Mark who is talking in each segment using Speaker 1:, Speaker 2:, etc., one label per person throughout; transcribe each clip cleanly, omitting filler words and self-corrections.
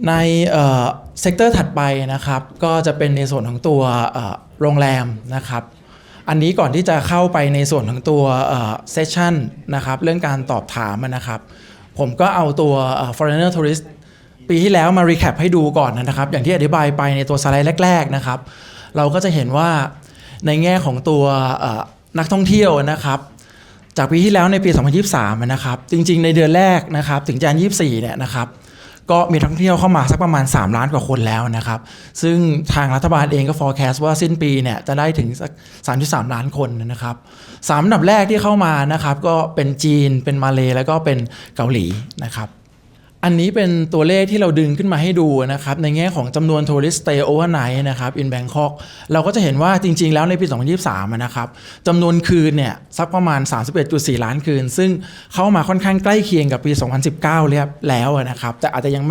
Speaker 1: ในเซกเตอร์ถัดไปนะครับก็จะเป็นในส่วนของตัวโรงแรมนะครับอันนี้ก่อนที่จะเข้าไปในส่วนของตัวเซสชั่นนะครับเรื่องการตอบถามนะครับผมก็เอาตัว foreigner tourist ปีที่แล้วมารีแคปให้ดูก่อนนะครับอย่างที่อธิบายไปในตัวสไลด์แรกๆนะครับเราก็จะเห็นว่าในแง่ของตัวนักท่องเที่ยวนะครับจากปีที่แล้วในปี 2023 นะครับจริงๆในเดือนแรกนะครับถึงจันทร์24เนี่ยนะครับก็มีนักท่องเที่ยวเข้ามาสักประมาณ3ล้านกว่าคนแล้วนะครับซึ่งทางรัฐบาลเองก็ forecast ว่าสิ้นปีเนี่ยจะได้ถึงสัก 3.3 ล้านคนนะครับ3อันดับแรกที่เข้ามานะครับก็เป็นจีนเป็นมาเลย์แล้วก็เป็นเกาหลีนะครับอันนี้เป็นตัวเลขที่เราดึงขึ้นมาให้ดูนะครับในแง่ของจำนวน tourist stay overnight นะครับ in Bangkok เราก็จะเห็นว่าจริงๆแล้วในปี 2023 นะครับจำนวนคืนเนี่ยสักประมาณ 31.4 ล้านคืนซึ่งเข้ามาค่อนข้างใกล้เคียงกับปี 2019 แล้วนะครับแต่อาจจะยัง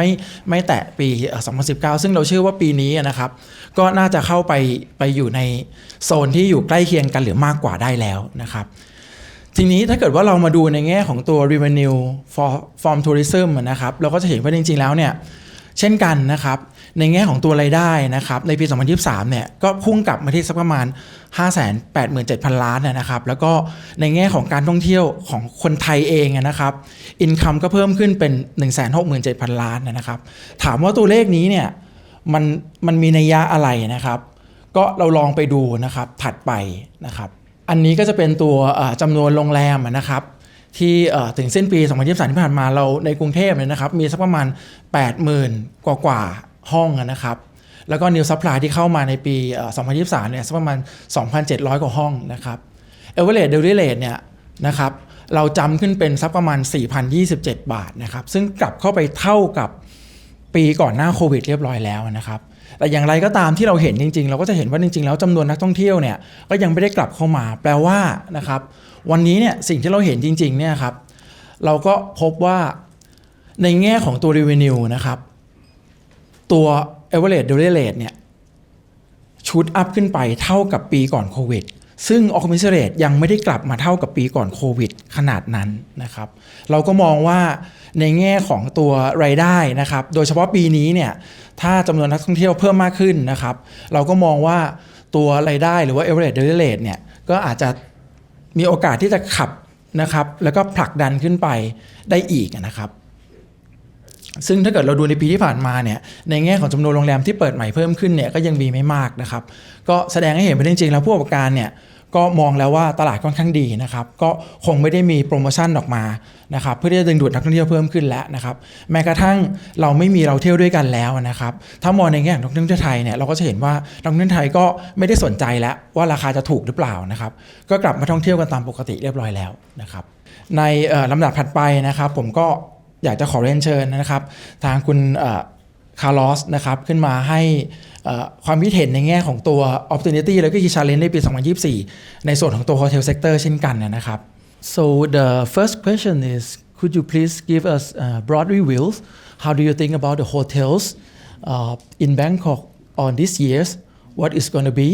Speaker 1: ไม่แตะปี 2019 ซึ่งเราเชื่อว่าปีนี้นะครับก็น่าจะเข้าไปอยู่ในโซนที่อยู่ใกล้เคียงกันหรือมากกว่าได้แล้วนะครับทีนี้ถ้าเกิดว่าเรามาดูในแง่ของตัว revenue from tourism นะครับเราก็จะเห็นว่าจริงๆแล้วเนี่ยเช่นกันนะครับในแง่ของตัวรายได้นะครับในปี 2023 เนี่ยก็พุ่งกลับมาที่สักประมาณ 587,000 ล้านนะครับแล้วก็ในแง่ของการท่องเที่ยวของคนไทยเองนะครับ income ก็เพิ่มขึ้นเป็น 167,000 ล้านนะครับถามว่าตัวเลขนี้เนี่ยมันมีนัยยะอะไรนะครับก็เราลองไปดูนะครับถัดไปนะครับอันนี้ก็จะเป็นตัวจำนวนโรงแรมนะครับที่ถึงสิ้นปี 2023 ที่ผ่านมาเราในกรุงเทพเนี่ยนะครับมีสักประมาณ 80,000 กว่าห้องนะครับแล้วก็ New Supply ที่เข้ามาในปี 2023 เนี่ยสักประมาณ 2,700 กว่าห้องนะครับ Average Daily Rate เนี่ยนะครับเราจำขึ้นเป็นสักประมาณ 4,027 บาทนะครับซึ่งกลับเข้าไปเท่ากับปีก่อนหน้าโควิดเรียบร้อยแล้วนะครับแต่อย่างไรก็ตามที่เราเห็นจริงๆเราก็จะเห็นว่าจริงๆแล้วจำนวนนักท่องเที่ยวเนี่ยก็ยังไม่ได้กลับเข้ามาแปลว่านะครับวันนี้เนี่ยสิ่งที่เราเห็นจริงๆเนี่ยครับเราก็พบว่าในแง่ของตัว revenue นะครับตัว average daily rate เนี่ยชูตอัพขึ้นไปเท่ากับปีก่อนโควิดซึ่ง occupancy rate ยังไม่ได้กลับมาเท่ากับปีก่อนโควิดขนาดนั้นนะครับเราก็มองว่าในแง่ของตัวรายได้นะครับโดยเฉพาะปีนี้เนี่ยถ้าจำนวนนักท่องเที่ยวเพิ่มมากขึ้นนะครับเราก็มองว่าตัวรายได้หรือว่า average daily rate เนี่ยก็อาจจะมีโอกาสที่จะขับนะครับแล้วก็ผลักดันขึ้นไปได้อีกนะครับซึ่งถ้าเกิดเราดูในปีที่ผ่านมาเนี่ยในแง่ของจำนวนโรงแรมที่เปิดใหม่เพิ่มขึ้นเนี่ยก็ยังมีไม่มากนะครับก็แสดงให้เห็นว่าจริงๆแล้วผู้ประกอบการเนี่ยก็มองแล้วว่าตลาดค่อนข้างดีนะครับก็คงไม่ได้มีโปรโมชั่นออกมานะครับเพื่อที่จะดึงดูดนักท่องเที่ยวเพิ่มขึ้นแล้วนะครับแม้กระทั่งเราไม่มีเราเที่ยวด้วยกันแล้วนะครับถ้ามองในแง่ของนักท่องเที่ยวไทยเนี่ยเราก็จะเห็นว่านักท่องเที่ยวไทยก็ไม่ได้สนใจแล้วว่าราคาจะถูกหรือเปล่านะครับก็กลับมาท่องเที่ยวกันตามปกติเรียบร้อยแล้วนะครับในลำดับถัดไปนะครับผมก็อยากจะขอเรียนเชิญนะครับทางคุณคาร์ลอสนะครับขึ้นมาให้ความคิดเห็นในแง่ของตัว opportunity แล้วก็ key challenge ในปี 2024 ในส่วนของตัว hotel sector เช่นกันนะครับ so the first question is could you please give us broad reviews how do you think about the hotels in Bangkok on this year's what is going to be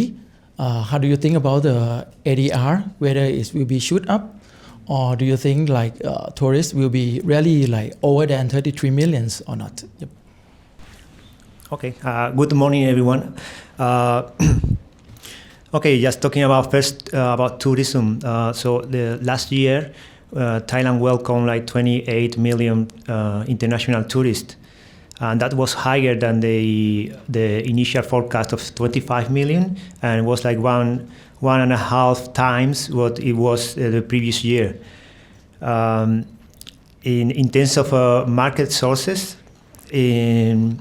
Speaker 1: how do you think about the ADR whether it will be shoot up or do you think like tourists will be really like over than 33 millions or not? Yep.
Speaker 2: Okay. Good morning, everyone. Okay, just talking about first about tourism. So the last year, Thailand welcomed like 28 million international tourists, and that was higher than the initial forecast of 25 million, and was like one and a half times what it was the previous year. In terms of market sources, in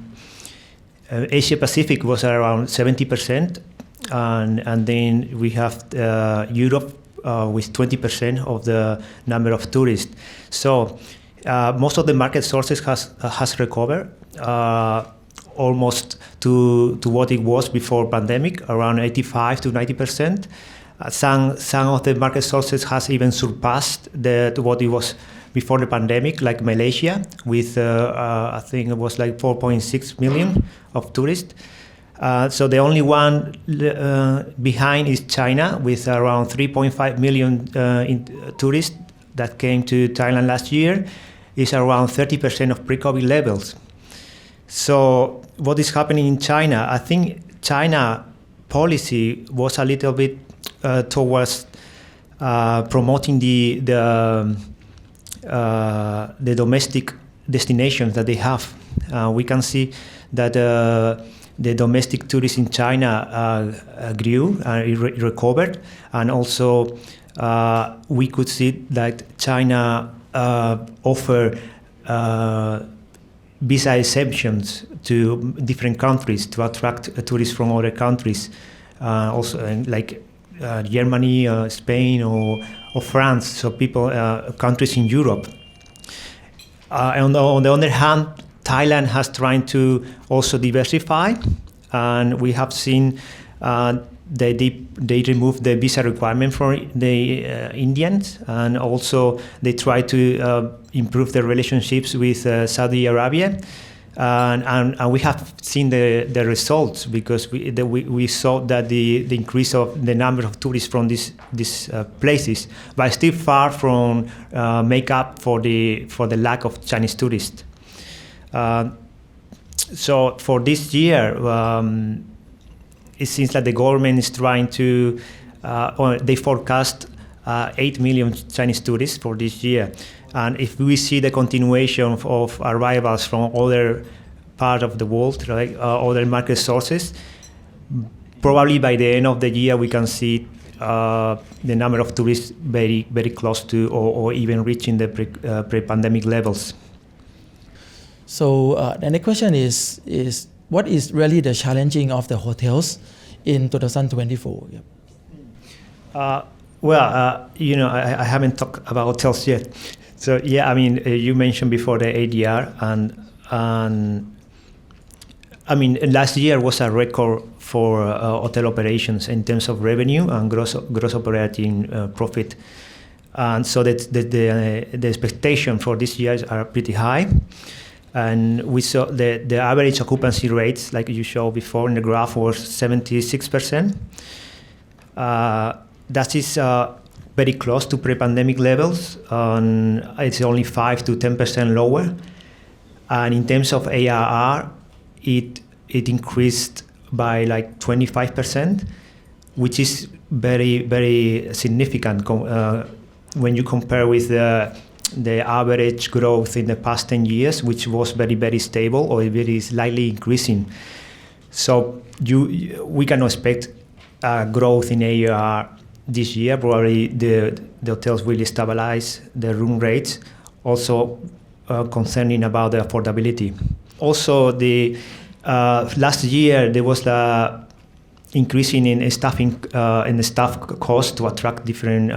Speaker 2: Asia Pacific was around 70%, and then we have Europe with 20% of the number of tourists. So most of the market sources has recovered almost to what it was before pandemic, around 85 to 90%. Some of the market sources has even surpassed what it was before the pandemic, like Malaysia, with I think it was like 4.6 million of tourists. So the only one behind is China, with around 3.5 million tourists that came to Thailand last year, is around 30% of pre-COVID levels. So what is happening in China? I think China policy was a little bit towards promoting the domestic destinations that they have. We can see that the domestic tourism in China grew and recovered, and also we could see that China offer visa exemptions to different countries to attract tourists from other countries, also like Germany, Spain, or France. So people, countries in Europe. On the other hand, Thailand has tried to also diversify, and we have seen they removed the visa requirement for the Indians, and also they try to improve their relationships with Saudi Arabia, and we have seen the results, because we saw that the increase of the number of tourists from these places, but still far from make up for the lack of Chinese tourists. So for this year, it seems that the government is trying to, or they forecast 8 million Chinese tourists for this year. And if we see the continuation of arrivals from other parts of the world, right, other market sources, probably by the end of the year we can see the number of tourists very, very close to or even reaching the pre-pandemic levels.
Speaker 1: So the next question is what is really the challenging of the hotels in 2024? Yep.
Speaker 2: I haven't talked about hotels yet. So yeah, I mean, you mentioned before the ADR, and I mean, last year was a record for hotel operations in terms of revenue and gross operating profit, and so that the expectation for this year are pretty high. And we saw the average occupancy rates, like you showed before in the graph, was 76%. That is very close to pre-pandemic levels, and it's only 5 to 10% lower. And in terms of ARR, it increased by like 25%, which is very, very significant when you compare with the average growth in the past 10 years, which was very, very stable or very slightly increasing. So we can expect growth in ARR this year. Probably the hotels will stabilize the room rates. Also concerning about the affordability. Also, the last year there was the increasing in staffing in the staff cost to attract different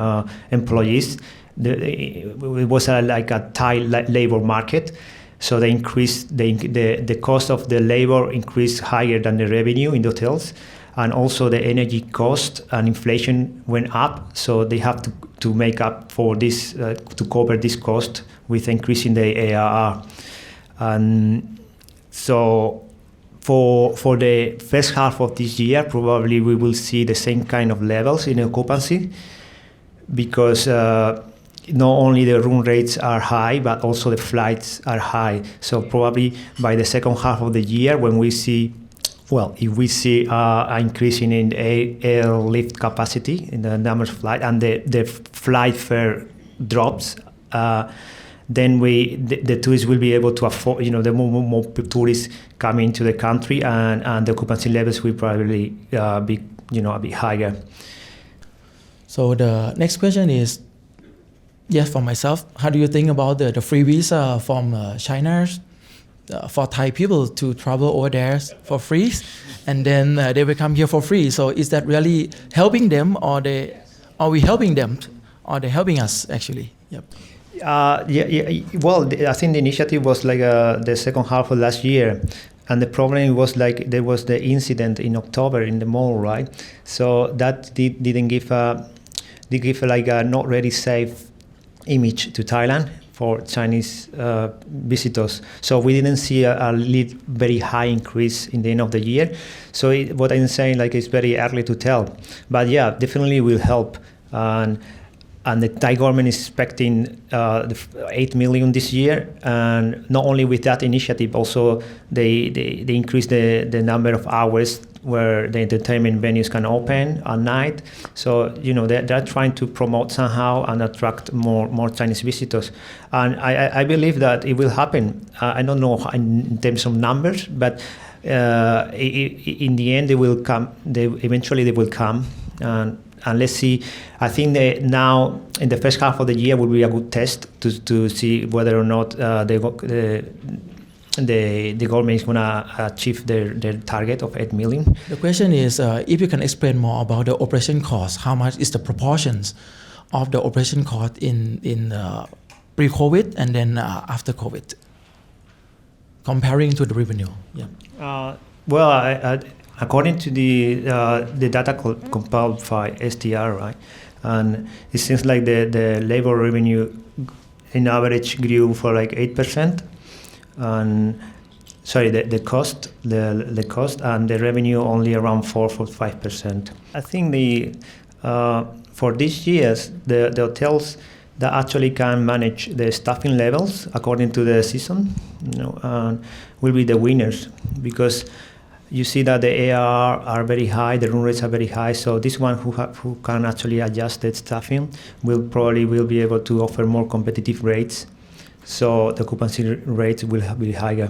Speaker 2: employees. It was like a tight labor market, so they increased the cost of the labor increased higher than the revenue in the hotels, and also the energy cost and inflation went up. So they have to make up for this to cover this cost with increasing the ARR. And so for the first half of this year, probably we will see the same kind of levels in occupancy, because not only the room rates are high, but also the flights are high. So probably by the second half of the year, when we see, if we see an increasing in airlift capacity in the number of flights, and the flight fare drops, then the tourists will be able to afford, the more tourists come into the country, and the occupancy levels will probably be, a bit higher.
Speaker 1: So the next question is, yes, for myself, how do you think about the free visa from China for Thai people to travel over there for free, and then they will come here for free? So is that really helping them, or are we helping them, or they helping us actually? Yep.
Speaker 2: Well, I think the initiative was like the second half of last year, and the problem was like there was the incident in October in the mall, right? So that didn't give like a not really safe image to Thailand for Chinese visitors. So we didn't see a very high increase in the end of the year. So what I'm saying, like, it's very early to tell, but yeah, definitely will help. And and the Thai government is expecting 8 million this year. And not only with that initiative, also they increase the number of hours where the entertainment venues can open at night. So, they're trying to promote somehow and attract more Chinese visitors. And I believe that it will happen. I don't know in terms of numbers, but in the end, they will come. Eventually they will come. And let's see. I think that now in the first half of the year will be a good test to see whether or not the government is going to achieve their target of 8 million.
Speaker 1: The question is, if you can explain more about the operation cost, how much is the proportions of the operation cost in pre-COVID and then after COVID, comparing to the revenue? Yeah.
Speaker 2: Well, according to the data compiled by STR, right, and it seems like the labor revenue in average grew for like 8%, and the cost and the revenue only around 4-5%. I think for these years the hotels that actually can manage the staffing levels according to the season, will be the winners, because you see that the ARR are very high, the room rates are very high. So this one who can actually adjust the staffing will be able to offer more competitive rates. So the occupancy rates will be higher.